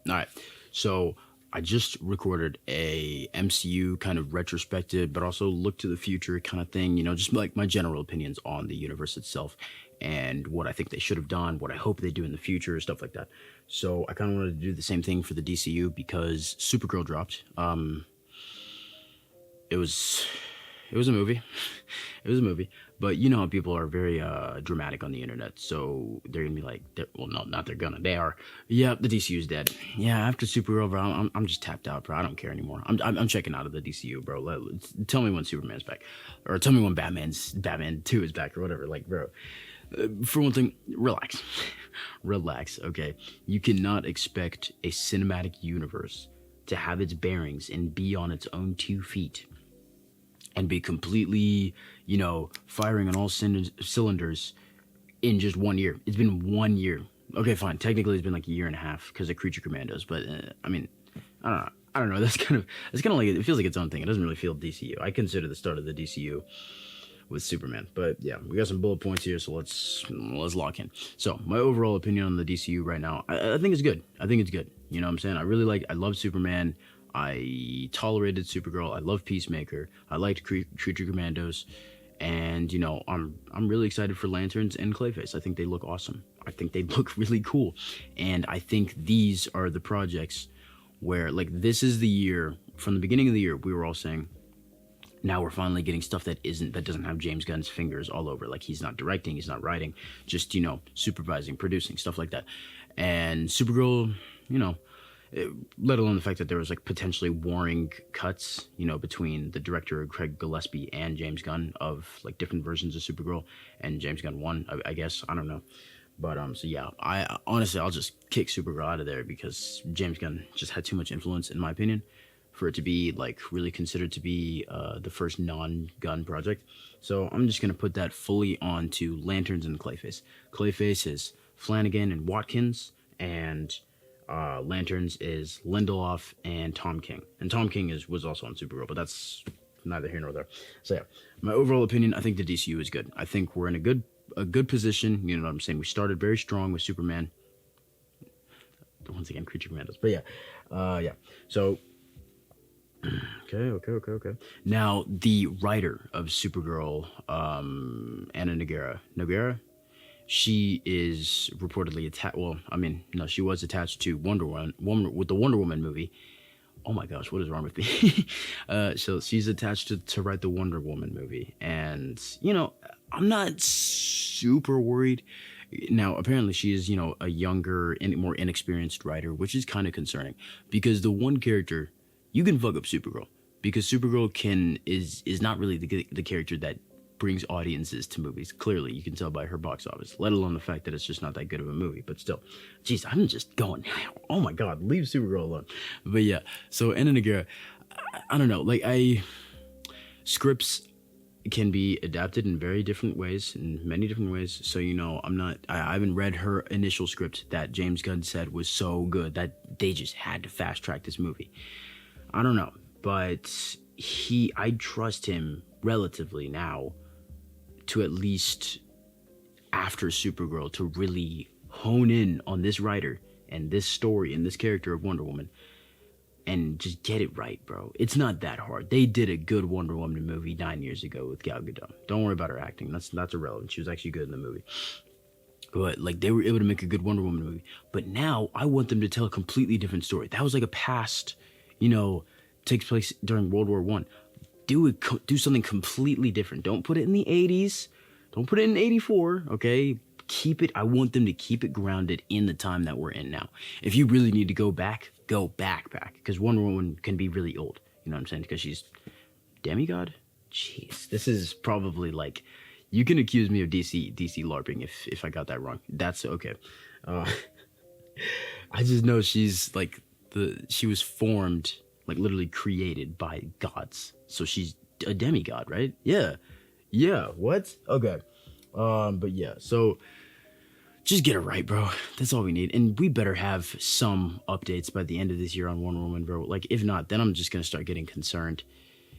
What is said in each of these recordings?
All right. So I just recorded a MCU kind of retrospective, but also look to the future kind of thing. Just like my general opinions on the universe itself and what I think they should have done, what I hope they do in the future, stuff like that. So I kind of wanted to do the same thing for the DCU because Supergirl dropped. It was it was a movie. It was a movie. But you know how people are very dramatic on the internet, so they're gonna be like, well, no, not they're gonna, they are. Yeah, the DCU's dead. Yeah, after Supergirl, bro, I'm just tapped out, bro. I don't care anymore. I'm checking out of the DCU, bro. Tell me when Superman's back, or tell me when Batman 2 is back, or whatever. Like, bro, for one thing, relax, relax. Okay, you cannot expect a cinematic universe to have its bearings and be on its own 2 feet and be completely, firing on all cylinders in just 1 year. It's been 1 year. Okay, fine. Technically, it's been like a year and a half because of Creature Commandos. But I mean, I don't know. I don't know. That's kind of like, it feels like its own thing. It doesn't really feel DCU. I consider the start of the DCU with Superman. But yeah, we got some bullet points here, so let's lock in. So my overall opinion on the DCU right now, I think it's good. I think it's good. You know what I'm saying? I love Superman. I tolerated Supergirl. I love Peacemaker. I liked Creature Commandos, and I'm really excited for Lanterns and Clayface. I think they look awesome. I think they look really cool, and I think these are the projects where, like, this is the year. From the beginning of the year, we were all saying, now we're finally getting stuff that doesn't have James Gunn's fingers all over. Like, he's not directing, he's not writing, just supervising, producing, stuff like that. And Supergirl, let alone the fact that there was like potentially warring cuts, between the director Craig Gillespie and James Gunn of like different versions of Supergirl, and James Gunn won, I guess. I don't know. But so yeah, I honestly, I'll just kick Supergirl out of there because James Gunn just had too much influence, in my opinion, for it to be like really considered to be the first non-Gunn project. So I'm just gonna put that fully onto Lanterns and Clayface. Clayface is Flanagan and Watkins, and Lanterns is Lindelof and Tom King. And Tom King was also on Supergirl, but that's neither here nor there. So yeah, my overall opinion, I think the DCU is good. I think we're in a good position. You know what I'm saying? We started very strong with Superman. Once again, Creature Commandos. But yeah. So okay. Now the writer of Supergirl, Anna Noguera. She is reportedly attached. Well, I mean, no, she was attached to Wonder Woman with the Wonder Woman movie. Oh my gosh, what is wrong with me? So she's attached to write the Wonder Woman movie, and I'm not super worried. Now, apparently, she is a younger and more inexperienced writer, which is kind of concerning because the one character you can fuck up Supergirl, because Supergirl is not really the character that brings audiences to movies. Clearly, you can tell by her box office, let alone the fact that it's just not that good of a movie. But still, jeez, I'm just going, oh my god, leave Supergirl alone. But yeah, so Anna Noguera, I don't know, like, scripts can be adapted in very different ways, in many different ways. So I haven't read her initial script that James Gunn said was so good that they just had to fast track this movie. I don't know, but I trust him relatively now to, at least after Supergirl, to really hone in on this writer and this story and this character of Wonder Woman and just get it right, bro. It's not that hard. They did a good Wonder Woman movie 9 years ago with Gal Gadot. Don't worry about her acting. That's irrelevant. She was actually good in the movie. But like, they were able to make a good Wonder Woman movie. But now I want them to tell a completely different story. That was like a past, takes place during World War One. Do something completely different. Don't put it in the 80s. Don't put it in 84, okay? I want them to keep it grounded in the time that we're in now. If you really need to go back. Because Wonder Woman can be really old. You know what I'm saying? Because she's demigod? Jeez, this is probably like, you can accuse me of DC LARPing if I got that wrong. That's okay. I just know she's like, she was formed, like literally created by gods. So she's a demigod, right? Yeah. What? Okay. But yeah, so just get it right, bro. That's all we need. And we better have some updates by the end of this year on Wonder Woman, bro. Like, if not, then I'm just gonna start getting concerned.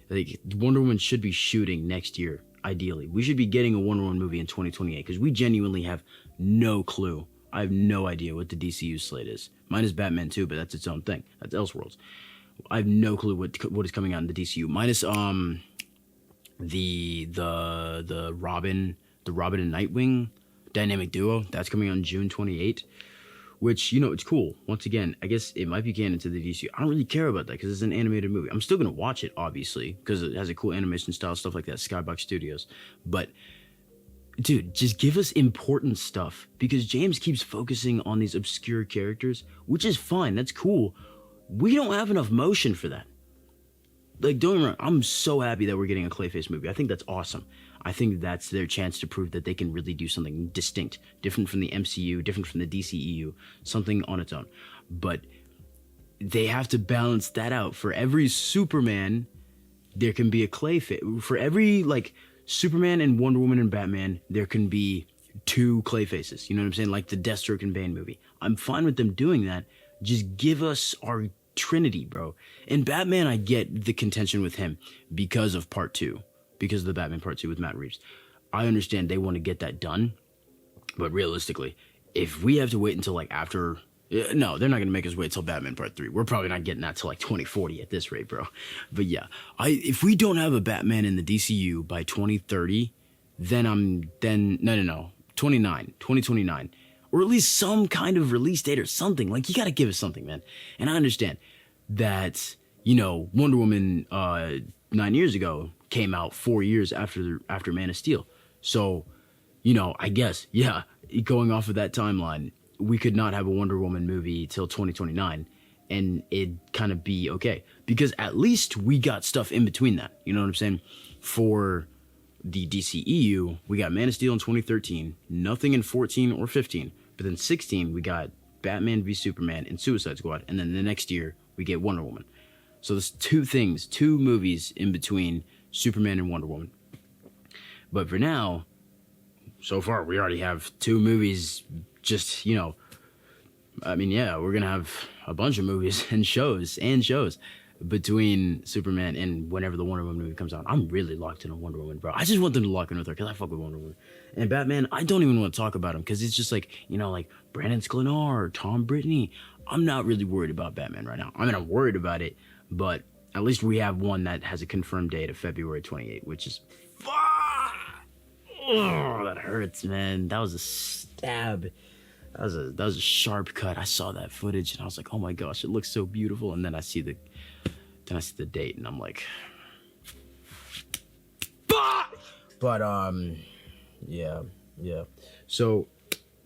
Like, Wonder Woman should be shooting next year, ideally. We should be getting a Wonder Woman movie in 2028, because we genuinely have no clue I have no idea what the DCU slate is. Mine is Batman 2, but that's its own thing. That's Elseworlds. I have no clue what is coming out in the DCU. Minus the Robin and Nightwing dynamic duo that's coming out on June 28th. Which, it's cool. Once again, I guess it might be canon to the DCU. I don't really care about that because it's an animated movie. I'm still gonna watch it, obviously, because it has a cool animation style, stuff like that. Skybox Studios, but dude, just give us important stuff because James keeps focusing on these obscure characters, which is fine. That's cool. We don't have enough motion for that. Like, don't get me wrong, I'm so happy that we're getting a Clayface movie. I think that's awesome. I think that's their chance to prove that they can really do something distinct, different from the MCU, different from the DCEU, something on its own. But they have to balance that out. For every Superman, there can be a Clayface. For every, Superman and Wonder Woman and Batman, there can be 2 Clayfaces. You know what I'm saying? Like the Deathstroke and Bane movie. I'm fine with them doing that. Just give us our Trinity, bro. In Batman, I get the contention with him because of Part 2. Because of the Batman Part 2 with Matt Reeves. I understand they want to get that done. But realistically, if we have to wait until after... No, they're not going to make us wait till Batman Part 3. We're probably not getting that till 2040 at this rate, bro. But yeah, if we don't have a Batman in the DCU by 2030, then 2029. Or at least some kind of release date or something. You got to give us something, man. And I understand that, Wonder Woman 9 years ago came out 4 years after Man of Steel. So, I guess, yeah, going off of that timeline, we could not have a Wonder Woman movie till 2029 and it'd kind of be okay. Because at least we got stuff in between that. You know what I'm saying? For the DCEU, we got Man of Steel in 2013, nothing in 14 or 15. But then 16, we got Batman v Superman and Suicide Squad. And then the next year, we get Wonder Woman. So there's 2 movies in between Superman and Wonder Woman. But for now, so far, we already have 2 movies just, we're going to have a bunch of movies and shows between Superman and whenever the Wonder Woman movie comes out. I'm really locked in on Wonder Woman, bro. I just want them to lock in with her because I fuck with Wonder Woman. And Batman, I don't even want to talk about him because it's just Brandon Sklenar, Tom Brittany. I'm not really worried about Batman right now. I mean, I'm worried about it, but at least we have one that has a confirmed date of February 28th, which is... Oh, that hurts, man. That was a stab. That was a sharp cut. I saw that footage and I was like, oh my gosh, it looks so beautiful. And then I see the date and I'm like, but yeah. So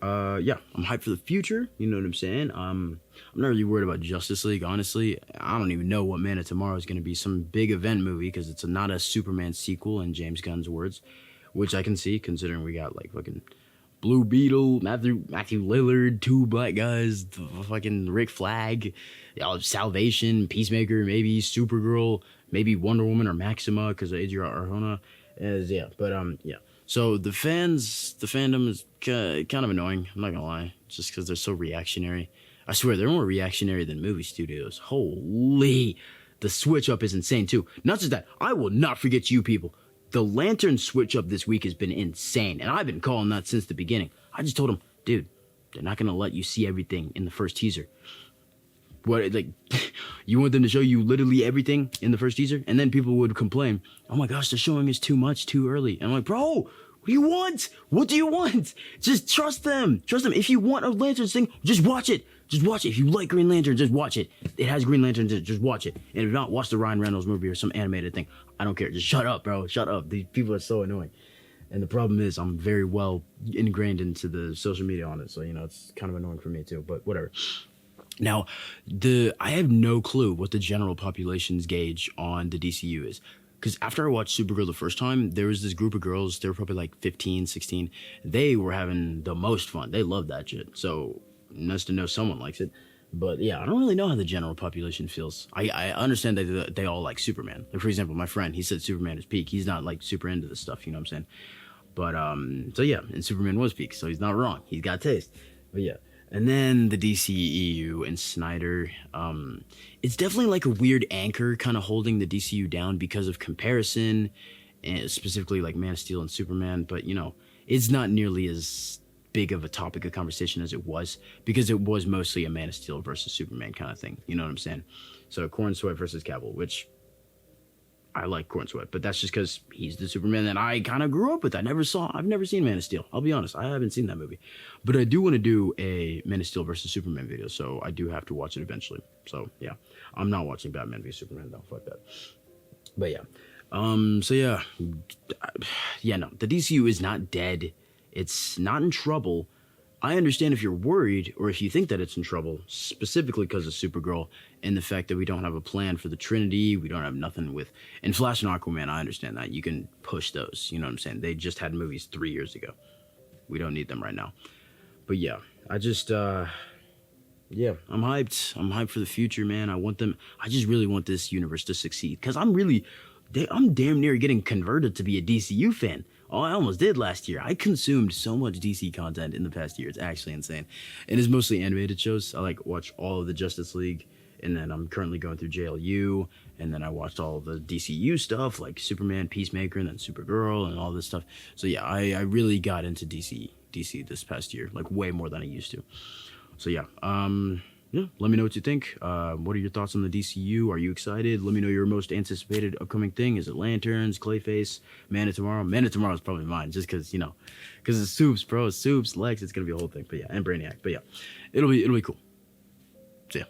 yeah, I'm hyped for the future. You know what I'm saying? I'm not really worried about Justice League, honestly. I don't even know what Man of Tomorrow is going to be. Some big event movie because it's not a Superman sequel in James Gunn's words, which I can see considering we got fucking Blue Beetle, Matthew Lillard, 2 black guys, fucking Rick Flag, Salvation, Peacemaker, maybe Supergirl, maybe Wonder Woman or Maxima because of Adria Arjona. Yeah. So the fandom is kind of annoying. I'm not gonna lie, just because they're so reactionary. I swear they're more reactionary than movie studios. Holy, the switch up is insane too. Not just that, I will not forget you people. The Lantern switch up this week has been insane, and I've been calling that since the beginning. I just told them, dude, they're not gonna let you see everything in the first teaser. What, you want them to show you literally everything in the first teaser? And then people would complain, oh my gosh, they're showing us too much too early. And I'm like, bro, what do you want? What do you want? Just trust them. If you want a Lantern thing, just watch it. If you like Green Lantern, just watch it. It has Green Lantern, just watch it. And if not, watch the Ryan Reynolds movie or some animated thing. I don't care. Just shut up, bro. Shut up. These people are so annoying. And the problem is I'm very well ingrained into the social media on it. So, it's kind of annoying for me too, but whatever. Now, I have no clue what the general population's gauge on the DCU is. Because after I watched Supergirl the first time, there was this group of girls, they were probably 15, 16. They were having the most fun. They loved that shit. So, nice to know someone likes it. But yeah, I don't really know how the general population feels. I understand that they all like Superman. For example, my friend, he said Superman is peak. He's not super into this stuff, you know what I'm saying? But, so yeah, and Superman was peak, so he's not wrong. He's got taste. But yeah. And then the DCEU and Snyder, it's definitely a weird anchor kind of holding the DCU down because of comparison, and specifically Man of Steel and Superman. But, it's not nearly as big of a topic of conversation as it was, because it was mostly a Man of Steel versus Superman kind of thing. You know what I'm saying? So Corn Sweat versus Cavill, which I like Corn Sweat, but that's just because he's the Superman that I kind of grew up with. I've never seen Man of Steel. I'll be honest, I haven't seen that movie, but I do want to do a Man of Steel versus Superman video, so I do have to watch it eventually. So yeah, I'm not watching Batman v Superman though. Fuck that. But yeah, so yeah, no, the DCU is not dead. It's not in trouble. I understand if you're worried or if you think that it's in trouble, specifically because of Supergirl and the fact that we don't have a plan for the Trinity. We don't have nothing with... And Flash and Aquaman, I understand that. You can push those, you know what I'm saying? They just had movies 3 years ago. We don't need them right now. But yeah, I just... yeah, I'm hyped. I'm hyped for the future, man. I just really want this universe to succeed. Because I'm damn near getting converted to be a DCU fan. Oh, I almost did last year. I consumed so much DC content in the past year. It's actually insane. And it's mostly animated shows. I watch all of the Justice League, and then I'm currently going through JLU, and then I watched all of the DCU stuff like Superman, Peacemaker, and then Supergirl, and all this stuff. So yeah, I really got into DC this past year, way more than I used to. So yeah, let me know what you think. What are your thoughts on the DCU? Are you excited? Let me know your most anticipated upcoming thing. Is it Lanterns, Clayface, Man of Tomorrow? Man of Tomorrow is probably mine, just because, because it's Soups, bro. It's Soups, Lex. It's gonna be a whole thing. But yeah, and Brainiac. But yeah, it'll be cool. So yeah.